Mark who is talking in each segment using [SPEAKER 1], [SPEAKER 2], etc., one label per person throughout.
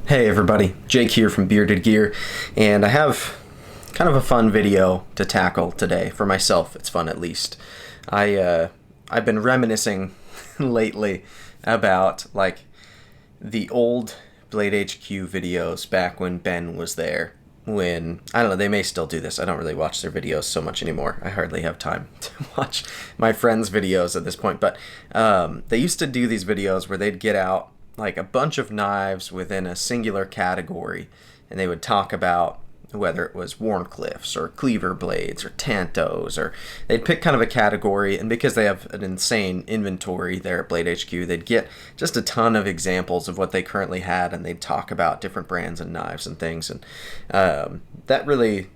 [SPEAKER 1] Hey everybody, Jake here from Bearded Gear, and I have kind of a fun video to tackle today. For myself, it's fun at least. I've been reminiscing lately about like the old Blade HQ videos back when Ben was there. When, I don't know, they may still do this. I don't really watch their videos so much anymore. I hardly have time to watch my friends' videos at this point, but they used to do these videos where they'd get out like a bunch of knives within a singular category, and they would talk about whether it was Warncliffes or cleaver blades or Tantos, or they'd pick kind of a category, and because they have an insane inventory there at Blade HQ, they'd get just a ton of examples of what they currently had, and they'd talk about different brands and knives and things, and that really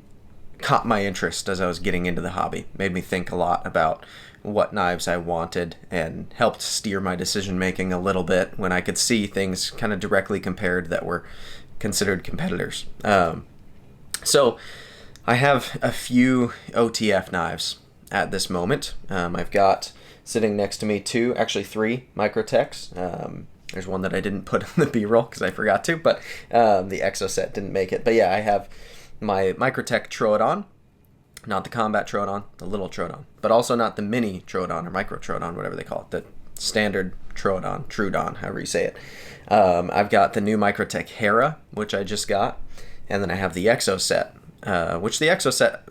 [SPEAKER 1] caught my interest as I was getting into the hobby. Made me think a lot about what knives I wanted and helped steer my decision making a little bit when I could see things kind of directly compared that were considered competitors. So I have a few OTF knives at this moment. I've got sitting next to me three Microtechs. There's one that I didn't put in the B-roll because I forgot to, but the exo set didn't make it. But yeah, I have my Microtech troodon. Not the combat troodon, the little troodon, but also not the mini troodon or micro troodon, whatever they call it, the standard troodon, however you say it. I've got the new Microtech Hera, which I just got, and then I have the exo set, which the exo set,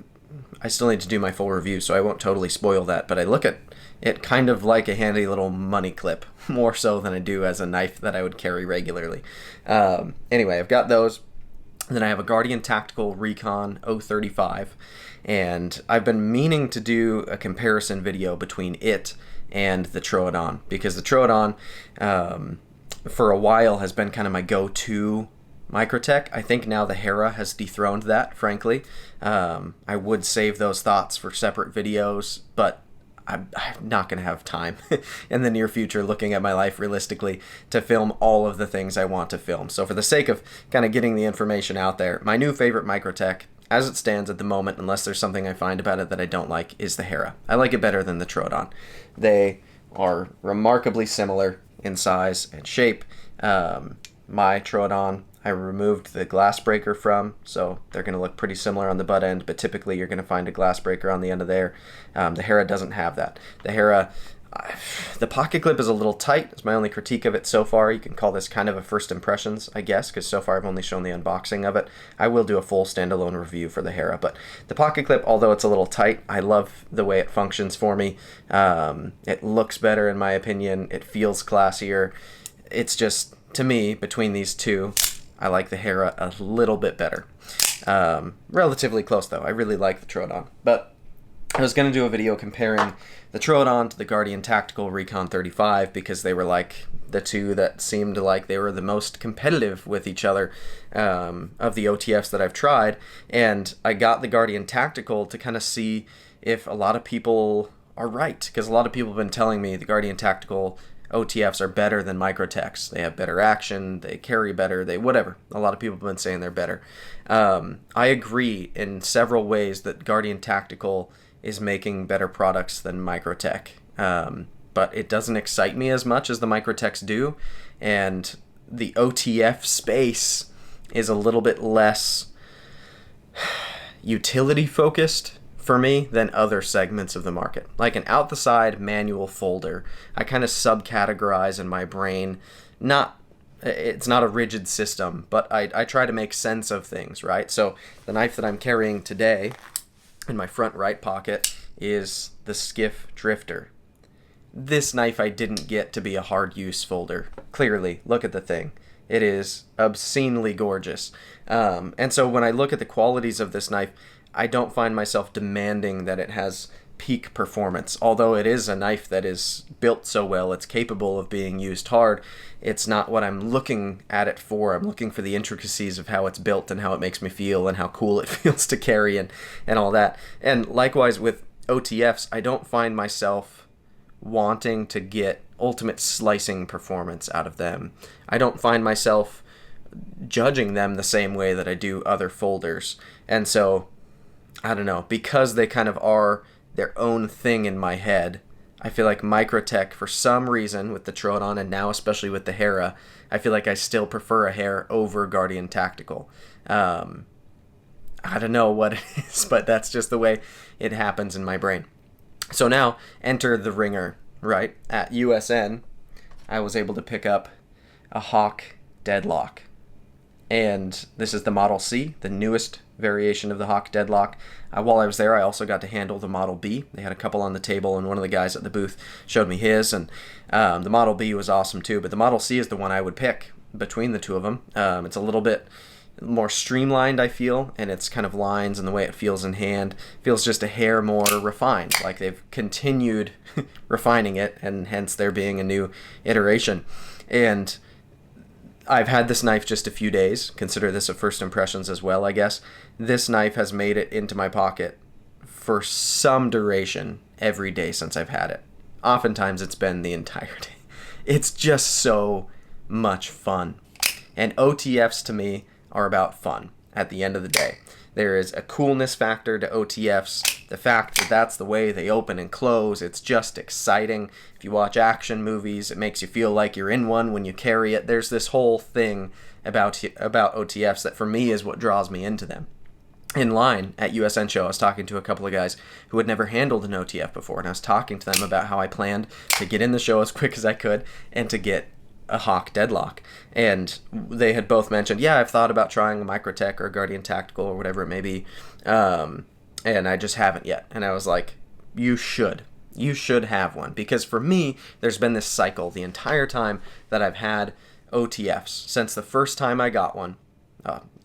[SPEAKER 1] I still need to do my full review, so I won't totally spoil that, but I look at it kind of like a handy little money clip, more so than I do as a knife that I would carry regularly. Anyway, I've got those. Then I have a Guardian Tactical Recon 035, and I've been meaning to do a comparison video between it and the troodon, because the troodon for a while has been kind of my go-to Microtech. I think now the Hera has dethroned that, frankly. I would save those thoughts for separate videos, but I'm not going to have time in the near future, looking at my life realistically, to film all of the things I want to film. So for the sake of kind of getting the information out there, my new favorite Microtech, as it stands at the moment, unless there's something I find about it that I don't like, is the Hera. I like it better than the troodon. They are remarkably similar in size and shape. My troodon, I removed the glass breaker from, so they're going to look pretty similar on the butt end, but typically you're going to find a glass breaker on the end of there. The Hera doesn't have that. The Hera, the pocket clip is a little tight. It's my only critique of it so far. You can call this kind of a first impressions, I guess, because so far I've only shown the unboxing of it. I will do a full standalone review for the Hera, but the pocket clip, although it's a little tight, I love the way it functions for me. It looks better in my opinion. It feels classier. It's just, to me, between these two, I like the Hera a little bit better. Relatively close, though. I really like the troodon. But I was going to do a video comparing the troodon to the Guardian Tactical Recon 35 because they were like the two that seemed like they were the most competitive with each other of the OTFs that I've tried. And I got the Guardian Tactical to kind of see if a lot of people are right, because a lot of people have been telling me the Guardian Tactical OTFs are better than Microtechs. They have better action, they carry better, they whatever. A lot of people have been saying they're better. I agree in several ways that Guardian Tactical is making better products than Microtech. But it doesn't excite me as much as the Microtechs do, and the OTF space is a little bit less utility focused for me than other segments of the market. Like an out-the-side manual folder, I kind of subcategorize in my brain. It's not a rigid system, but I try to make sense of things, right? So the knife that I'm carrying today in my front right pocket is the Skiff Drifter. This knife I didn't get to be a hard use folder. Clearly, look at the thing. It is obscenely gorgeous. And so when I look at the qualities of this knife, I don't find myself demanding that it has peak performance. Although it is a knife that is built so well, it's capable of being used hard, it's not what I'm looking at it for. I'm looking for the intricacies of how it's built and how it makes me feel and how cool it feels to carry and all that. And likewise with OTFs, I don't find myself wanting to get ultimate slicing performance out of them. I don't find myself judging them the same way that I do other folders. And so I don't know, because they kind of are their own thing in my head, I feel like Microtech, for some reason, with the Troodon and now especially with the Hera, I feel like I still prefer a Hera over Guardian Tactical. I don't know what it is, but that's just the way it happens in my brain. So now, enter the ringer, right? At USN, I was able to pick up a Hawk Deadlock. And this is the Model C, the newest variation of the Hawk Deadlock. While I was there, I also got to handle the Model B. They had a couple on the table, and one of the guys at the booth showed me his, and the Model B was awesome too. But the Model C is the one I would pick between the two of them. It's a little bit more streamlined, I feel, and its kind of lines and the way it feels in hand feels just a hair more refined, like they've continued refining it, and hence there being a new iteration. And I've had this knife just a few days. Consider this a first impressions as well, I guess. This knife has made it into my pocket for some duration every day since I've had it. Oftentimes it's been the entire day. It's just so much fun. And OTFs to me are about fun at the end of the day. There is a coolness factor to OTFs. The fact that that's the way they open and close, it's just exciting. If you watch action movies, it makes you feel like you're in one when you carry it. There's this whole thing about OTFs that for me is what draws me into them. In line at USN show, I was talking to a couple of guys who had never handled an OTF before, and I was talking to them about how I planned to get in the show as quick as I could and to get a Hawk Deadlock. And they had both mentioned, yeah, I've thought about trying a Microtech or a Guardian Tactical or whatever it may be, and I just haven't yet. And I was like, you should have one, because for me, there's been this cycle the entire time that I've had OTFs. Since the first time I got one,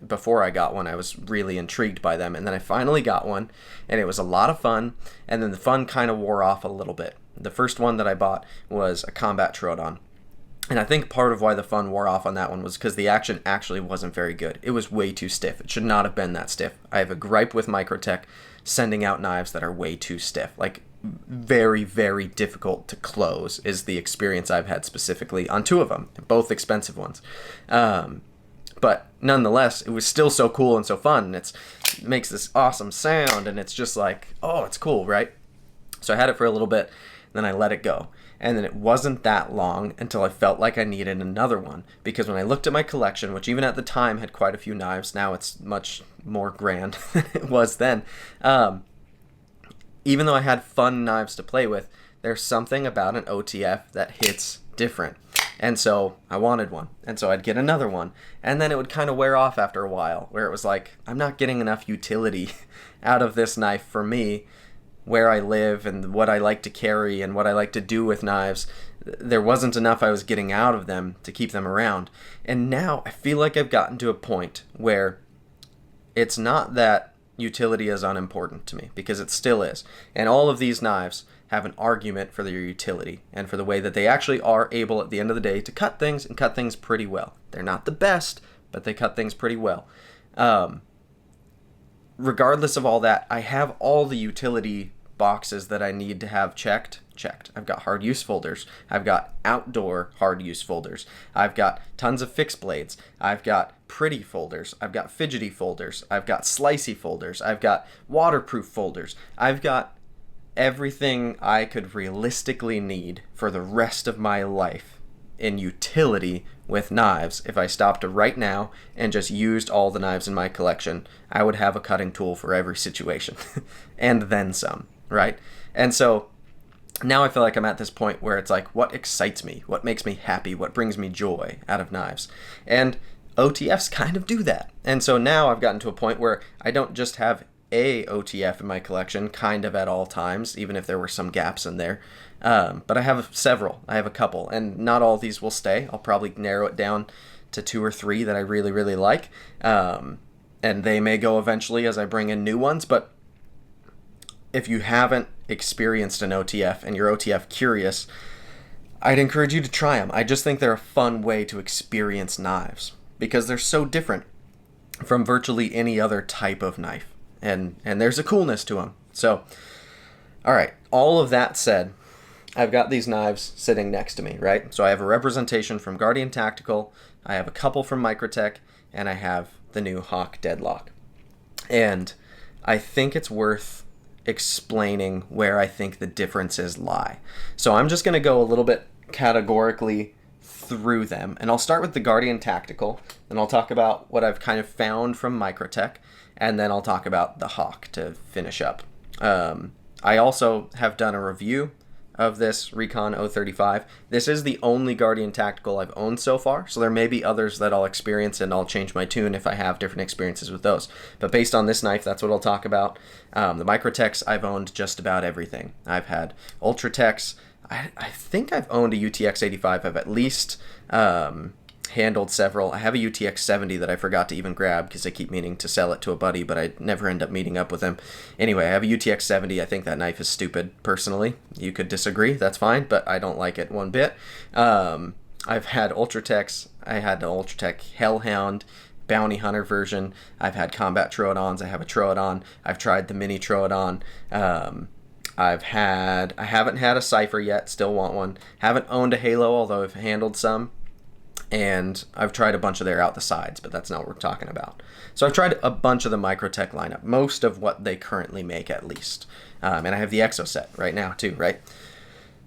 [SPEAKER 1] before I got one, I was really intrigued by them, and then I finally got one, and it was a lot of fun, and then the fun kind of wore off a little bit. The first one that I bought was a combat troodon. And I think part of why the fun wore off on that one was because the action actually wasn't very good. It was way too stiff. It should not have been that stiff. I have a gripe with Microtech sending out knives that are way too stiff. Like, very, very difficult to close is the experience I've had specifically on two of them, both expensive ones. But nonetheless, it was still so cool and so fun. And it makes this awesome sound, and it's just like, oh, it's cool, right? So I had it for a little bit, then I let it go. And then it wasn't that long until I felt like I needed another one, because when I looked at my collection, which even at the time had quite a few knives, now it's much more grand than it was then, even though I had fun knives to play with, there's something about an OTF that hits different. And so I wanted one, and so I'd get another one, and then it would kind of wear off after a while, where it was like, I'm not getting enough utility out of this knife for me, where I live and what I like to carry and what I like to do with knives. There wasn't enough I was getting out of them to keep them around. And now I feel like I've gotten to a point where it's not that utility is unimportant to me, because it still is. And all of these knives have an argument for their utility and for the way that they actually are able at the end of the day to cut things, and cut things pretty well. They're not the best, but they cut things pretty well. Regardless of all that, I have all the utility boxes that I need to have checked. I've got hard use folders. I've got outdoor hard use folders. I've got tons of fixed blades. I've got pretty folders. I've got fidgety folders. I've got slicey folders. I've got waterproof folders. I've got everything I could realistically need for the rest of my life in utility with knives. If I stopped right now and just used all the knives in my collection, I would have a cutting tool for every situation and then some, right? And so now I feel like I'm at this point where it's like, what excites me? What makes me happy? What brings me joy out of knives? And OTFs kind of do that. And so now I've gotten to a point where I don't just have a OTF in my collection kind of at all times, even if there were some gaps in there. But I have several. I have a couple, and not all of these will stay. I'll probably narrow it down to 2 or 3 that I really, really like. And they may go eventually as I bring in new ones. But if you haven't experienced an OTF and you're OTF curious, I'd encourage you to try them. I just think they're a fun way to experience knives because they're so different from virtually any other type of knife. And there's a coolness to them. So, all right, all of that said, I've got these knives sitting next to me, right? So I have a representation from Guardian Tactical, I have a couple from Microtech, and I have the new Hawk Deadlock. And I think it's worth explaining where I think the differences lie. So I'm just going to go a little bit categorically through them, and I'll start with the Guardian Tactical, and I'll talk about what I've kind of found from Microtech, and then I'll talk about the Hawk to finish up. I also have done a review of this Recon 035. This is the only Guardian Tactical I've owned so far, so there may be others that I'll experience and I'll change my tune if I have different experiences with those. But based on this knife, that's what I'll talk about. The Microtechs, I've owned just about everything. I've had Ultratechs. I think I've owned a UTX 85. I've at least handled several. I have a UTX 70 that I forgot to even grab because I keep meaning to sell it to a buddy, but I never end up meeting up with him. Anyway, I have a UTX 70. I think that knife is stupid, personally. You could disagree, that's fine, but I don't like it one bit. I've had Ultratechs. I had the Ultratech Hellhound Bounty Hunter version. I've had combat Troodons. I have a Troodon. I've tried the mini Troodon. I haven't had a Cypher yet, still want one. Haven't owned a Halo, although I've handled some. And I've tried a bunch of their out the sides, but that's not what we're talking about. So I've tried a bunch of the Microtech lineup, most of what they currently make at least. And I have the Exo set right now too, right?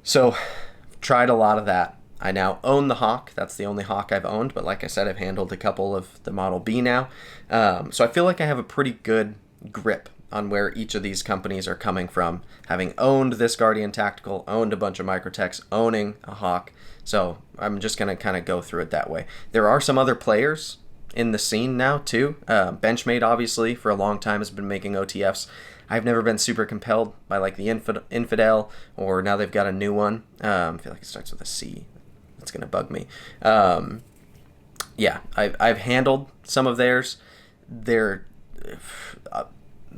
[SPEAKER 1] So I've tried a lot of that. I now own the Hawk. That's the only Hawk I've owned, but like I said, I've handled a couple of the Model B now. So I feel like I have a pretty good grip on where each of these companies are coming from, having owned this Guardian Tactical, owned a bunch of Microtechs, owning a Hawk. So I'm just going to kind of go through it that way. There are some other players in the scene now too. Benchmade, obviously, for a long time has been making OTFs. I've never been super compelled by like the Infidel, or now they've got a new one. I feel like it starts with a C. That's going to bug me. Yeah, I've handled some of theirs. They're...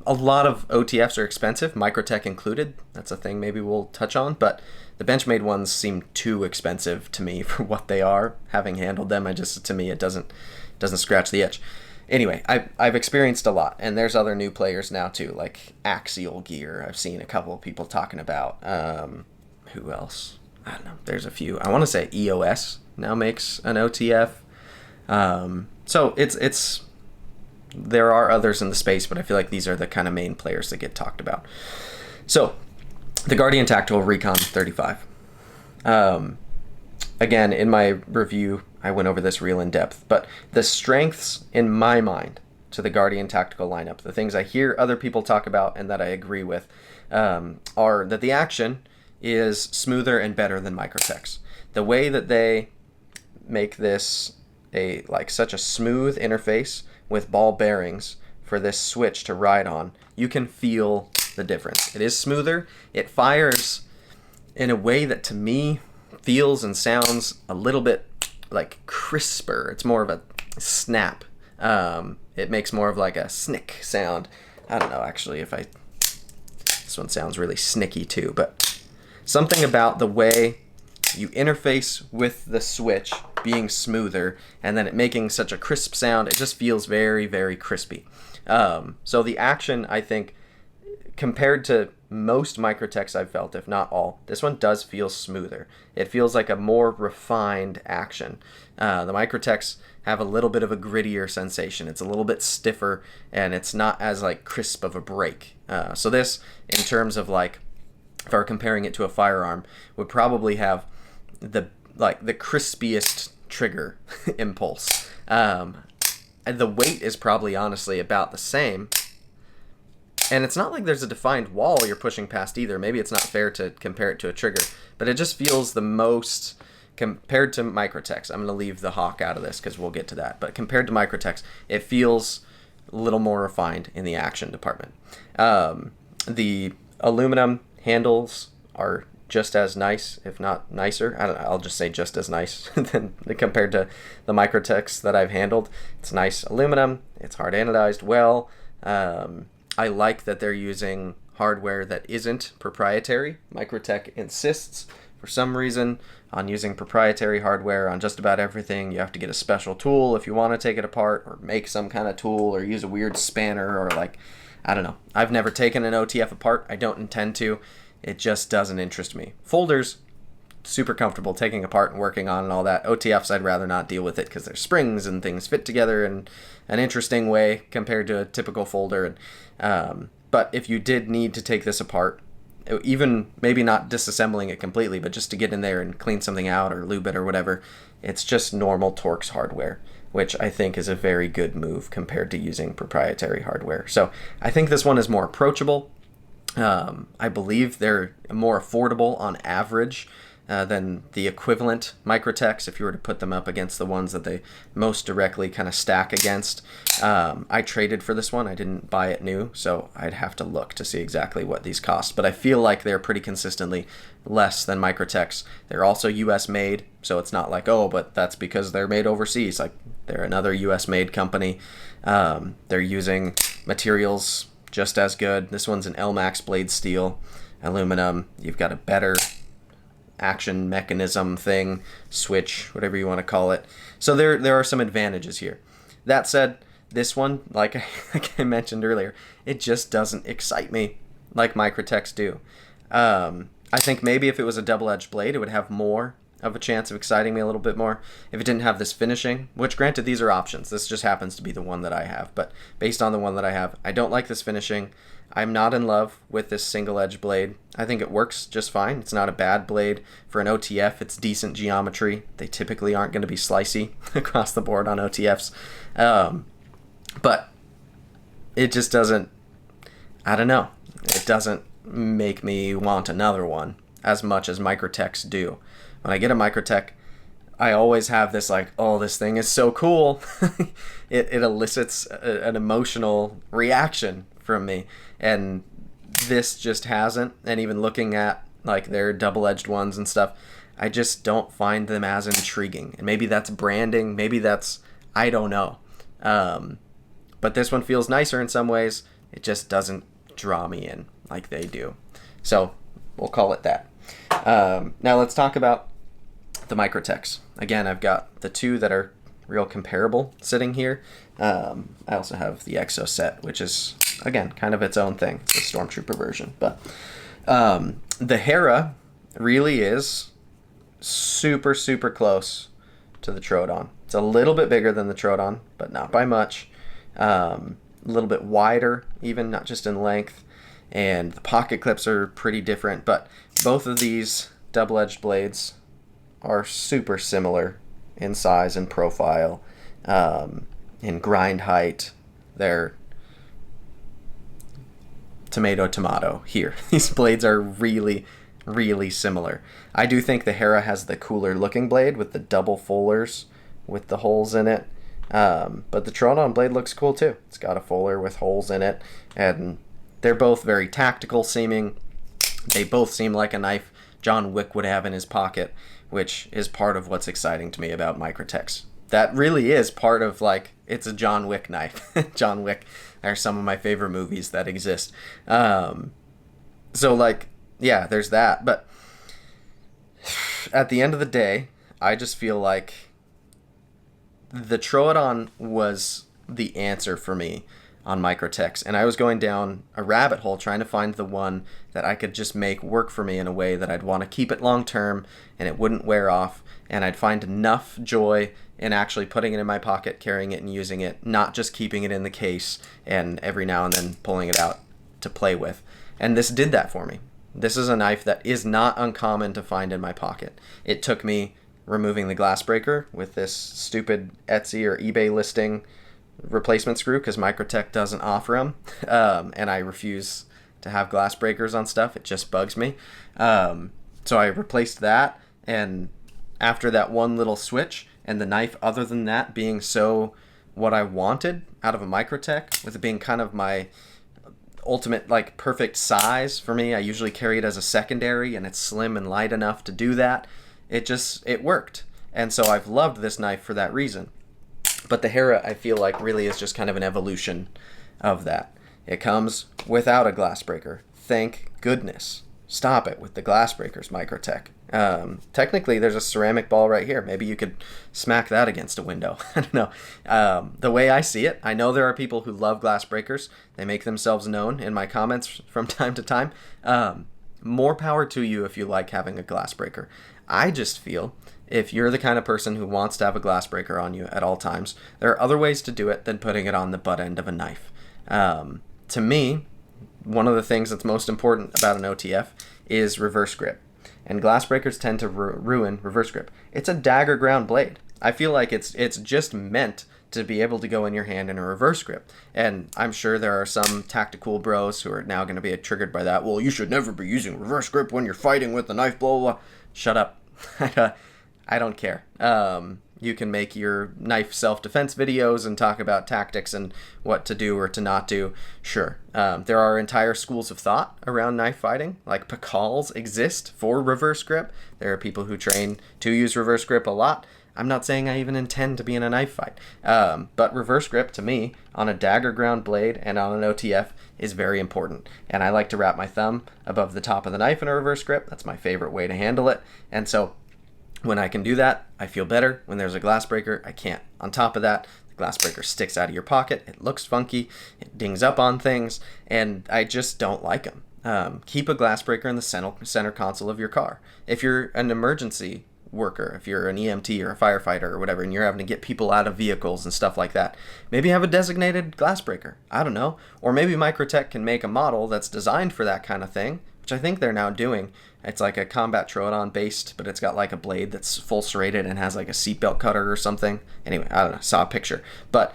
[SPEAKER 1] a lot of OTFs are expensive, Microtech included. That's a thing maybe we'll touch on, but the Benchmade ones seem too expensive to me for what they are. Having handled them, to me, it doesn't scratch the itch. Anyway, I've experienced a lot, and there's other new players now too, like Axial Gear. I've seen a couple of people talking about. Who else? I don't know. There's a few. I want to say EOS now makes an OTF. So it's. There are others in the space, but I feel like these are the kind of main players that get talked about. So, the Guardian Tactical Recon 35. Again, in my review, I went over this real in depth, but the strengths in my mind to the Guardian Tactical lineup, the things I hear other people talk about and that I agree with, are that the action is smoother and better than Microtech's. The way that they make this such a smooth interface with ball bearings for this switch to ride on, you can feel the difference. It is smoother. It fires in a way that to me feels and sounds a little bit like crisper. It's more of a snap. It makes more of like a snick sound. I don't know actually if this one sounds really snicky too, but something about the way you interface with the switch being smoother and then it making such a crisp sound, it just feels very, very crispy. So the action, I think, compared to most Microtechs I've felt, if not all, this one does feel smoother. It feels like a more refined action. The Microtechs have a little bit of a grittier sensation. It's a little bit stiffer and it's not as like crisp of a break. So this, in terms of like, if I were comparing it to a firearm, would probably have the crispiest trigger impulse. And the weight is probably honestly about the same. And it's not like there's a defined wall you're pushing past either. Maybe it's not fair to compare it to a trigger, but it just feels the most, compared to Microtechs. I'm going to leave the Hawk out of this because we'll get to that. But compared to Microtechs, it feels a little more refined in the action department. The aluminum handles are just as nice, if not nicer. I don't know, I'll just say just as nice than compared to the Microtechs that I've handled. It's nice aluminum. It's hard anodized well. I like that they're using hardware that isn't proprietary. Microtech insists, for some reason, on using proprietary hardware on just about everything. You have to get a special tool if you want to take it apart, or make some kind of tool, or use a weird spanner, or like, I don't know. I've never taken an OTF apart. I don't intend to. It just doesn't interest me. Folders, super comfortable taking apart and working on and all that. OTFs, I'd rather not deal with it because there's springs and things fit together in an interesting way compared to a typical folder. And But if you did need to take this apart, even maybe not disassembling it completely, but just to get in there and clean something out or lube it or whatever, it's just normal Torx hardware, which I think is a very good move compared to using proprietary hardware. So I think this one is more approachable. I believe they're more affordable on average than the equivalent Microtechs if you were to put them up against the ones that they most directly kind of stack against. I traded for this one. I didn't buy it new, so I'd have to look to see exactly what these cost. But I feel like they're pretty consistently less than Microtechs. They're also US made, so it's not like, oh, but that's because they're made overseas. Like, they're another US made company. They're using materials just as good. This one's an LMAX blade steel, aluminum. You've got a better action mechanism thing, switch, whatever you want to call it. So there are some advantages here. That said, this one, like I mentioned earlier, it just doesn't excite me like Microtechs do. I think maybe if it was a double-edged blade, it would have more of a chance of exciting me a little bit more. If it didn't have this finishing, which granted these are options, this just happens to be the one that I have, but based on the one that I have, I don't like this finishing. I'm not in love with this single edge blade. I think it works just fine. It's not a bad blade. For an OTF, it's decent geometry. They typically aren't going to be slicey across the board on OTFs. But it just doesn't, I don't know. It doesn't make me want another one as much as Microtechs do. When I get a Microtech, I always have this like, oh, this thing is so cool. It elicits an emotional reaction from me, and this just hasn't. And even looking at like their double-edged ones and stuff, I just don't find them as intriguing. And maybe that's branding, maybe that's, I don't know. But this one feels nicer in some ways. It just doesn't draw me in like they do. So we'll call it that. Now let's talk about the Microtechs. Again, I've got the two that are real comparable sitting here. I also have the Exo set, which is, again, kind of its own thing. It's a Stormtrooper version. But the Hera really is super, super close to the Troodon. It's a little bit bigger than the Troodon, but not by much. A little bit wider, even, not just in length. And the pocket clips are pretty different, but both of these double-edged blades are super similar in size and profile, in grind height. They're tomato here. These blades are really, really similar. I do think the Hera has the cooler looking blade with the double fullers with the holes in it, but the Troodon blade looks cool too. It's got a fuller with holes in it, and they're both very tactical seeming. They both seem like a knife John Wick would have in his pocket, which is part of what's exciting to me about Microtechs. That really is part of, like, it's a John Wick knife. John Wick are some of my favorite movies that exist. So, like, yeah, there's that. But at the end of the day, I just feel like the Troodon was the answer for me on Microtechs, and I was going down a rabbit hole trying to find the one that I could just make work for me in a way that I'd want to keep it long term and it wouldn't wear off, and I'd find enough joy in actually putting it in my pocket, carrying it and using it, not just keeping it in the case and every now and then pulling it out to play with. And this did that for me. This is a knife that is not uncommon to find in my pocket. It took me removing the glass breaker with this stupid Etsy or eBay listing replacement screw, because Microtech doesn't offer them, and I refuse to have glass breakers on stuff. It just bugs me. So I replaced that, and after that one little switch, and the knife, other than that, being so what I wanted out of a Microtech, with it being kind of my ultimate, like, perfect size for me. I usually carry it as a secondary, and it's slim and light enough to do that. It worked. And so I've loved this knife for that reason. But the Hera, I feel like, really is just kind of an evolution of that. It comes without a glass breaker. Thank goodness. Stop it with the glass breakers, Microtech. Technically, there's a ceramic ball right here. Maybe you could smack that against a window. I don't know. The way I see it, I know there are people who love glass breakers. They make themselves known in my comments from time to time. More power to you if you like having a glass breaker. I just feel if you're the kind of person who wants to have a glass breaker on you at all times, there are other ways to do it than putting it on the butt end of a knife. To me, one of the things that's most important about an OTF is reverse grip. And glass breakers tend to ruin reverse grip. It's a dagger ground blade. I feel like it's just meant to be able to go in your hand in a reverse grip. And I'm sure there are some tactical bros who are now going to be triggered by that. Well, you should never be using reverse grip when you're fighting with a knife, blah, blah, blah. Shut up. I don't care. You can make your knife self-defense videos and talk about tactics and what to do or to not do. Sure. There are entire schools of thought around knife fighting. Like Pakals exist for reverse grip. There are people who train to use reverse grip a lot. I'm not saying I even intend to be in a knife fight. But reverse grip, to me, on a dagger ground blade and on an OTF is very important. And I like to wrap my thumb above the top of the knife in a reverse grip. That's my favorite way to handle it. And so when I can do that, I feel better. When there's a glass breaker, I can't. On top of that, the glass breaker sticks out of your pocket. It looks funky. It dings up on things. And I just don't like them. Keep a glass breaker in the center console of your car. If you're an emergency worker, if you're an EMT or a firefighter or whatever, and you're having to get people out of vehicles and stuff like that, maybe have a designated glass breaker. I don't know. Or maybe Microtech can make a model that's designed for that kind of thing, which I think they're now doing. It's like a combat troodon based, but it's got like a blade that's full serrated and has like a seatbelt cutter or something. Anyway, I don't know, saw a picture. But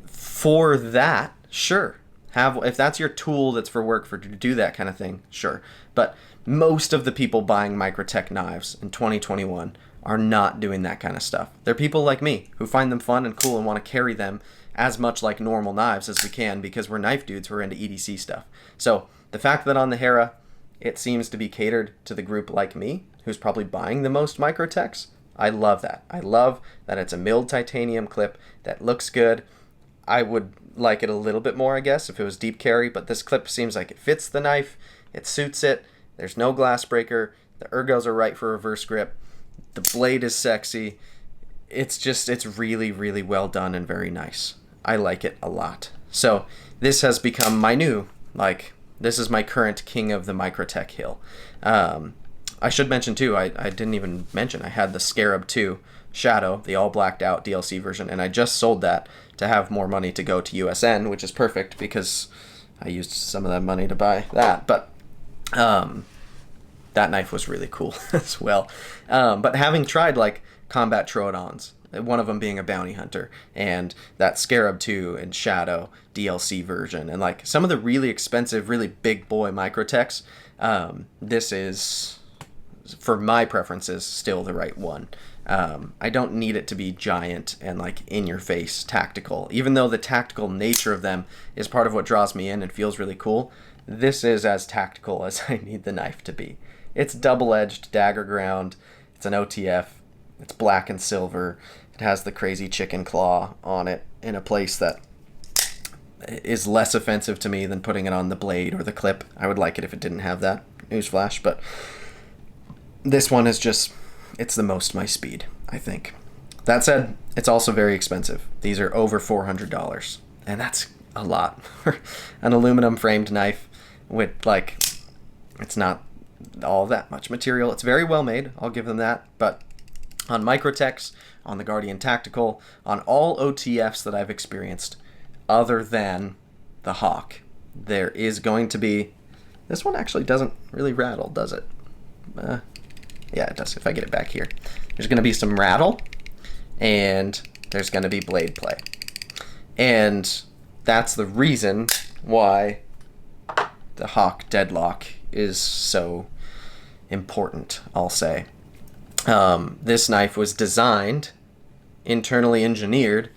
[SPEAKER 1] for that, sure. If that's your tool that's for work to do that kind of thing, sure. But most of the people buying Microtech knives in 2021 are not doing that kind of stuff. They're people like me who find them fun and cool and want to carry them as much like normal knives as we can because we're knife dudes who are into EDC stuff. So the fact that on the Hera, it seems to be catered to the group like me, who's probably buying the most Microtechs, I love that. I love that it's a milled titanium clip that looks good. I would like it a little bit more, I guess, if it was deep carry, but this clip seems like it fits the knife, it suits it, there's no glass breaker, the ergos are right for reverse grip, the blade is sexy, it's really, really well done and very nice. I like it a lot. So this has become my new, this is my current king of the Microtech hill. I should mention too, I didn't even mention, I had the Scarab 2 Shadow, the all blacked out DLC version, and I just sold that to have more money to go to USN, which is perfect because I used some of that money to buy that. But that knife was really cool as well. But having tried like combat troodons, one of them being a bounty hunter, and that Scarab 2 and Shadow DLC version, and like some of the really expensive, really big boy Microtechs, this is, for my preferences, still the right one. I don't need it to be giant and like in your face tactical, even though the tactical nature of them is part of what draws me in and feels really cool. This is as tactical as I need the knife to be. It's double-edged dagger ground. It's an OTF. It's black and silver. It has the crazy chicken claw on it in a place that is less offensive to me than putting it on the blade or the clip. I would like it if it didn't have that. Newsflash, but this one is just, it's the most my speed, I think. That said, it's also very expensive. These are over $400, and that's a lot for an aluminum framed knife with like, it's not all that much material. It's very well made, I'll give them that, but on Microtechs, on the Guardian Tactical, on all OTFs that I've experienced, other than the Hawk, there is going to be, this one actually doesn't really rattle, does it? Yeah, it does, if I get it back here. There's going to be some rattle, and there's going to be blade play. And that's the reason why the Hawk Deadlock is so important, I'll say. This knife was designed, internally engineered,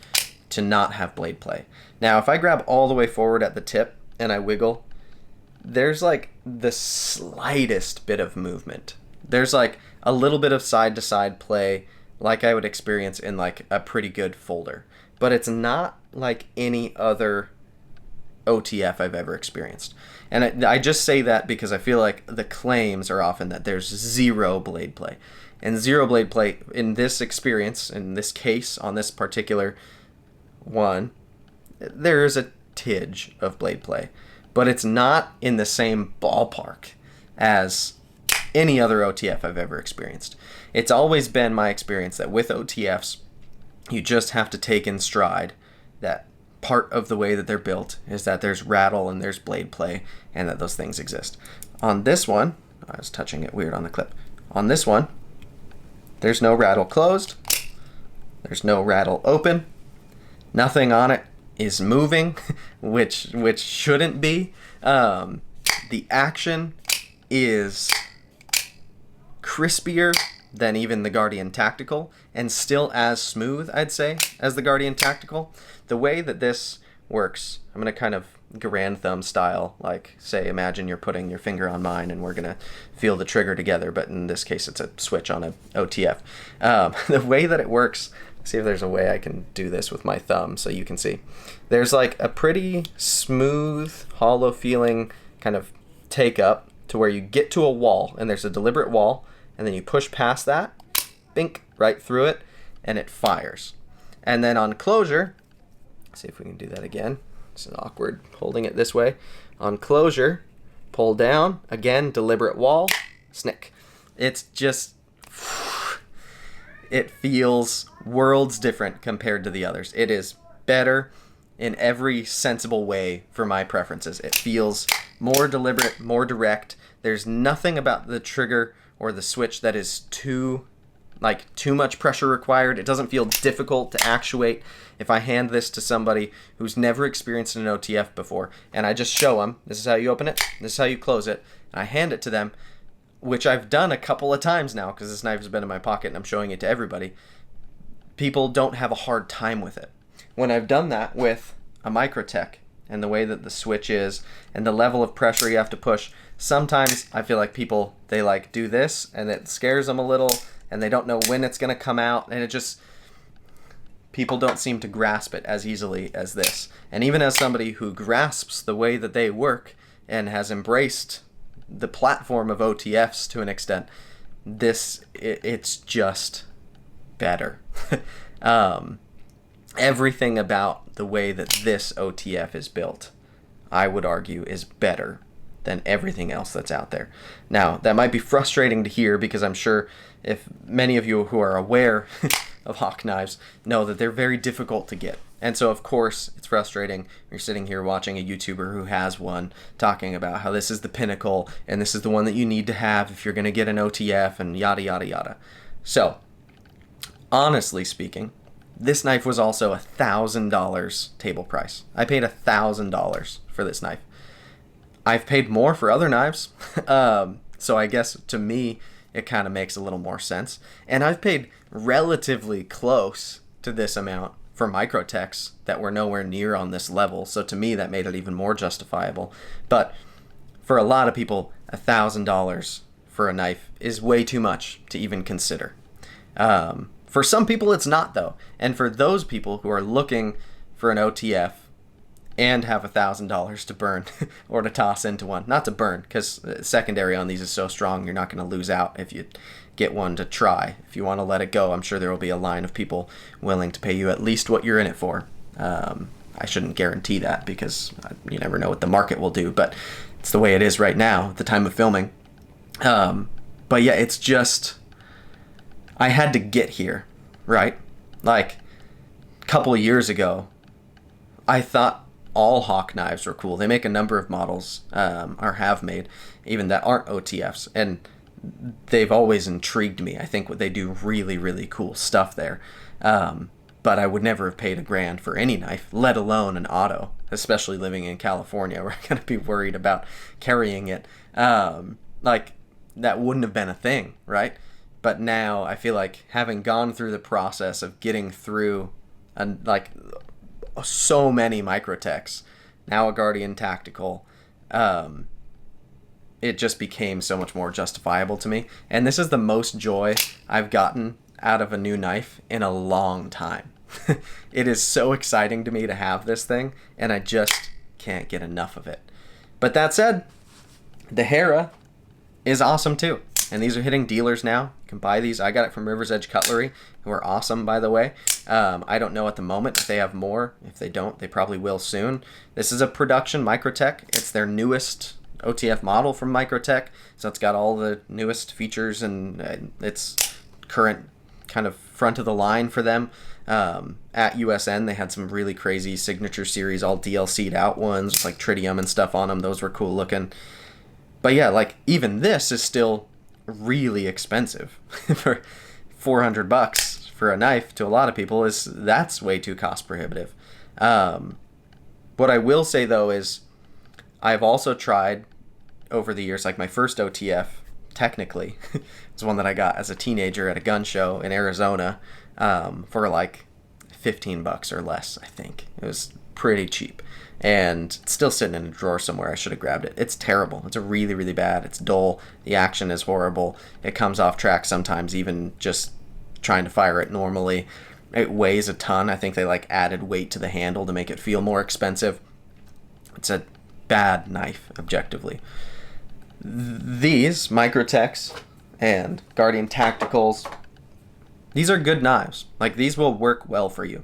[SPEAKER 1] to not have blade play. Now, if I grab all the way forward at the tip and I wiggle, there's like the slightest bit of movement. There's like a little bit of side-to-side play like I would experience in like a pretty good folder. But it's not like any other OTF I've ever experienced. And I just say that because I feel like the claims are often that there's zero blade play. And zero blade play in this experience, in this case, on this particular one, there is a tidge of blade play. But it's not in the same ballpark as any other OTF I've ever experienced. It's always been my experience that with OTFs, you just have to take in stride that part of the way that they're built is that there's rattle and there's blade play, and that those things exist. On this one, I was touching it weird on the clip. On this one, there's no rattle closed. There's no rattle open. Nothing on it is moving, which shouldn't be. The action is crispier than even the Guardian Tactical, and still as smooth, I'd say, as the Guardian Tactical. The way that this works, I'm going to kind of grand thumb style, like, say, imagine you're putting your finger on mine and we're going to feel the trigger together, but in this case it's a switch on a OTF. The way that it works, see if there's a way I can do this with my thumb so you can see. There's like a pretty smooth, hollow feeling kind of take up to where you get to a wall, and there's a deliberate wall, and then you push past that, bink, right through it, and it fires. And then on closure, see if we can do that again. It's awkward holding it this way. On closure, pull down, again, deliberate wall, snick. It's just, it feels worlds different compared to the others. It is better in every sensible way for my preferences. It feels more deliberate, more direct. There's nothing about the trigger or the switch that is too much pressure required. It doesn't feel difficult to actuate. If I hand this to somebody who's never experienced an OTF before, and I just show them, this is how you open it, this is how you close it, and I hand it to them, which I've done a couple of times now because this knife has been in my pocket and I'm showing it to everybody, people don't have a hard time with it. When I've done that with a Microtech and the way that the switch is and the level of pressure you have to push, sometimes I feel like people, they like do this and it scares them a little and they don't know when it's going to come out, and it just, people don't seem to grasp it as easily as this. And even as somebody who grasps the way that they work and has embraced the platform of OTFs to an extent, it's just better. Everything about the way that this OTF is built, I would argue, is better than everything else that's out there. Now, that might be frustrating to hear because I'm sure if many of you who are aware of hawk knives know that they're very difficult to get. And so, of course, it's frustrating. You're sitting here watching a YouTuber who has one talking about how this is the pinnacle and this is the one that you need to have if you're going to get an OTF and yada, yada, yada. So, honestly speaking, this knife was also $1,000 table price. I paid $1,000 for this knife. I've paid more for other knives, so I guess to me it kind of makes a little more sense. And I've paid relatively close to this amount for Microtechs that were nowhere near on this level, so to me that made it even more justifiable. But for a lot of people, $1,000 for a knife is way too much to even consider. For some people it's not, though, and for those people who are looking for an OTF and have $1,000 to burn or to toss into one, not to burn, because secondary on these is so strong you're not going to lose out if you get one to try. If you want to let it go, I'm sure there will be a line of people willing to pay you at least what you're in it for. I shouldn't guarantee that because you never know what the market will do, but it's the way it is right now at the time of filming. But yeah, it's just, I had to get here, right? Like a couple of years ago, I thought all hawk knives were cool. They make a number of models, or have made, even that aren't OTFs, and they've always intrigued me. I think what they do really, really cool stuff there. But I would never have paid $1,000 for any knife, let alone an auto, especially living in California where I'm going to be worried about carrying it. Like, that wouldn't have been a thing, right? But now I feel like having gone through the process of getting through so many Microtechs, now a Guardian Tactical, it just became so much more justifiable to me. And this is the most joy I've gotten out of a new knife in a long time. It is so exciting to me to have this thing, and I just can't get enough of it. But that said, the Hera is awesome too. And these are hitting dealers now. You can buy these. I got it from River's Edge Cutlery, who are awesome, by the way. I don't know at the moment if they have more. If they don't, they probably will soon. This is a production Microtech. It's their newest OTF model from Microtech. So it's got all the newest features, and it's current kind of front of the line for them. At USN, they had some really crazy signature series, all DLC'd out ones with like tritium and stuff on them. Those were cool looking. But yeah, like even this is still really expensive for $400 for a knife. To a lot of people, that's way too cost prohibitive. What I will say though is I've also tried over the years, like my first OTF, technically, it's one that I got as a teenager at a gun show in Arizona for like $15 or less, I think. It was pretty cheap. And it's still sitting in a drawer somewhere. I should have grabbed it. It's terrible. It's really, really bad. It's dull. The action is horrible. It comes off track sometimes, even just trying to fire it normally. It weighs a ton. I think they like added weight to the handle to make it feel more expensive. It's a bad knife, objectively. These Microtechs and Guardian Tacticals, these are good knives. Like, these will work well for you.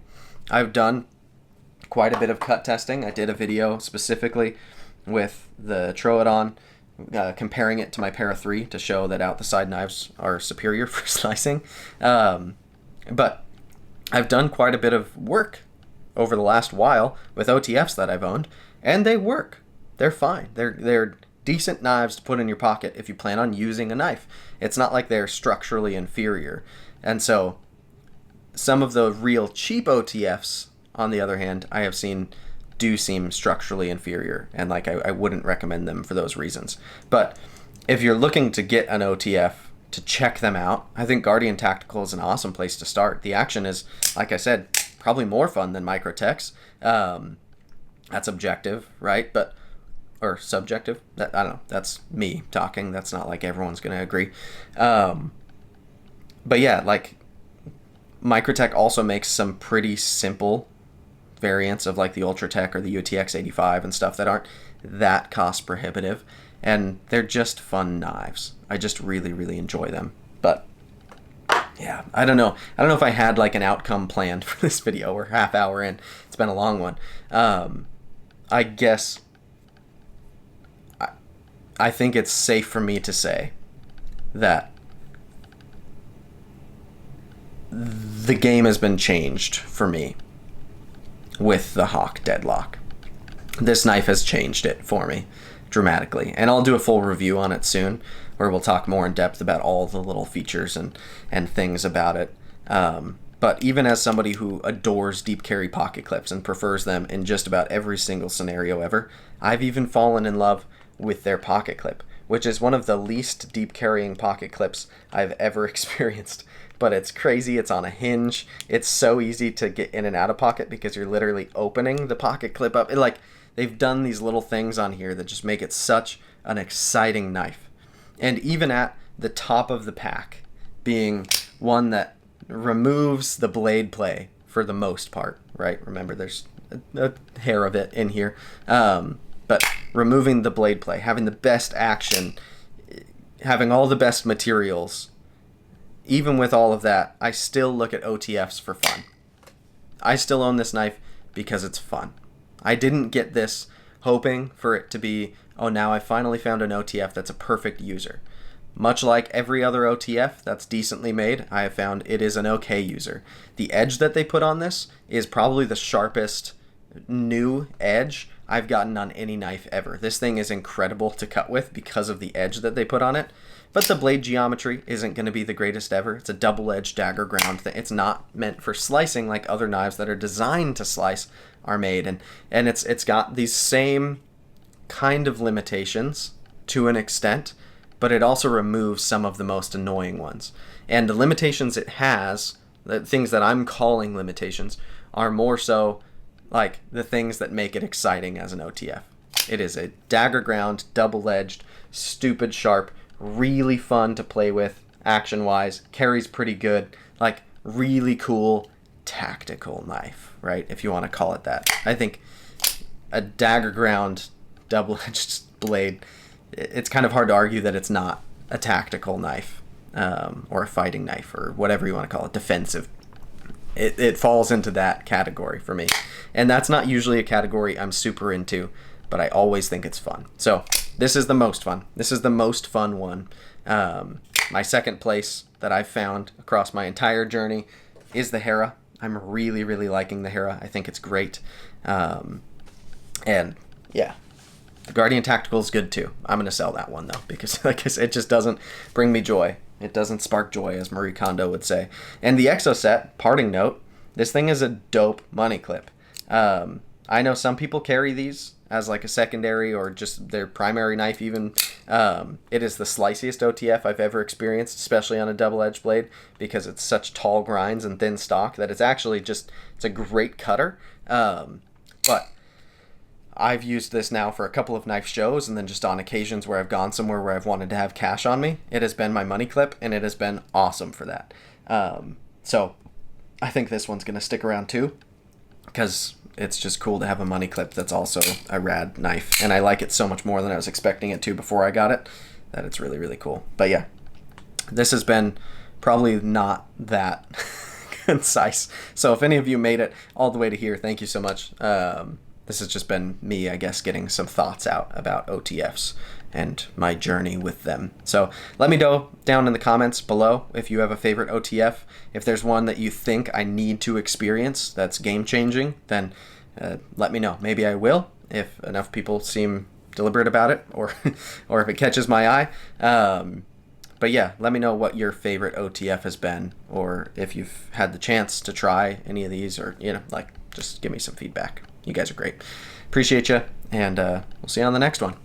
[SPEAKER 1] I've done quite a bit of cut testing. I did a video specifically with the troodon, comparing it to my Para 3 to show that out the side knives are superior for slicing. But I've done quite a bit of work over the last while with OTFs that I've owned, and they work. They're fine. They're decent knives to put in your pocket if you plan on using a knife. It's not like they're structurally inferior. And so some of the real cheap OTFs, on the other hand, I have seen do seem structurally inferior, and like I wouldn't recommend them for those reasons. But if you're looking to get an OTF to check them out, I think Guardian Tactical is an awesome place to start. The action is, like I said, probably more fun than Microtech's. That's objective, right? Or subjective. I don't know. That's me talking. That's not like everyone's going to agree. But yeah, like Microtech also makes some pretty simple variants of like the Ultratech or the UTX 85 and stuff that aren't that cost prohibitive, and they're just fun knives. I just really, really enjoy them. But yeah, I don't know if I had like an outcome planned for this video. We're half hour in. It's been a long one. I guess I think it's safe for me to say that the game has been changed for me with the Hawk Deadlock. This knife has changed it for me dramatically, and I'll do a full review on it soon, where we'll talk more in depth about all the little features and things about it. But even as somebody who adores deep carry pocket clips and prefers them in just about every single scenario ever, I've even fallen in love with their pocket clip, which is one of the least deep carrying pocket clips I've ever experienced. But it's crazy. It's on a hinge. It's so easy to get in and out of pocket because you're literally opening the pocket clip up. They've done these little things on here that just make it such an exciting knife. And even at the top of the pack, being one that removes the blade play for the most part, right? Remember, there's a hair of it in here. But removing the blade play, having the best action, having all the best materials, even with all of that, I still look at OTFs for fun. I still own this knife because it's fun. I didn't get this hoping for it to be, oh, now I finally found an OTF that's a perfect user. Much like every other OTF that's decently made, I have found it is an okay user. The edge that they put on this is probably the sharpest new edge I've gotten on any knife ever. This thing is incredible to cut with because of the edge that they put on it. But the blade geometry isn't going to be the greatest ever. It's a double-edged dagger ground thing. It's not meant for slicing like other knives that are designed to slice are made. And it's got these same kind of limitations to an extent, but it also removes some of the most annoying ones. And the limitations it has, the things that I'm calling limitations, are more so like the things that make it exciting as an OTF. It is a dagger ground, double-edged, stupid sharp, really fun to play with action-wise, carries pretty good, like really cool tactical knife, right? If you want to call it that. I think a dagger ground, double-edged blade, it's kind of hard to argue that it's not a tactical knife, or a fighting knife, or whatever you want to call it, defensive. It falls into that category for me. And that's not usually a category I'm super into, but I always think it's fun. So this is the most fun. This is the most fun one. My second place that I've found across my entire journey is the Hera. I'm really, really liking the Hera. I think it's great. And yeah, the Guardian Tactical is good too. I'm going to sell that one though, because like I said, it just doesn't bring me joy. It doesn't spark joy, as Marie Kondo would say. And the Exo set, parting note, this thing is a dope money clip. I know some people carry these as like a secondary or just their primary knife even. It is the sliciest OTF I've ever experienced, especially on a double-edged blade, because it's such tall grinds and thin stock that it's actually just, it's a great cutter. But I've used this now for a couple of knife shows, and then just on occasions where I've gone somewhere where I've wanted to have cash on me, it has been my money clip, and it has been awesome for that. So I think this one's going to stick around too, because it's just cool to have a money clip that's also a rad knife, and I like it so much more than I was expecting it to before I got it, that it's really, really cool. But yeah, this has been probably not that concise, so if any of you made it all the way to here, thank you so much. This has just been me, I guess, getting some thoughts out about OTFs and my journey with them. So let me know down in the comments below if you have a favorite OTF. If there's one that you think I need to experience that's game-changing, then let me know. Maybe I will, if enough people seem deliberate about it, or or if it catches my eye. But yeah, let me know what your favorite OTF has been, or if you've had the chance to try any of these, or, you know, like, just give me some feedback. You guys are great. Appreciate you, and we'll see you on the next one.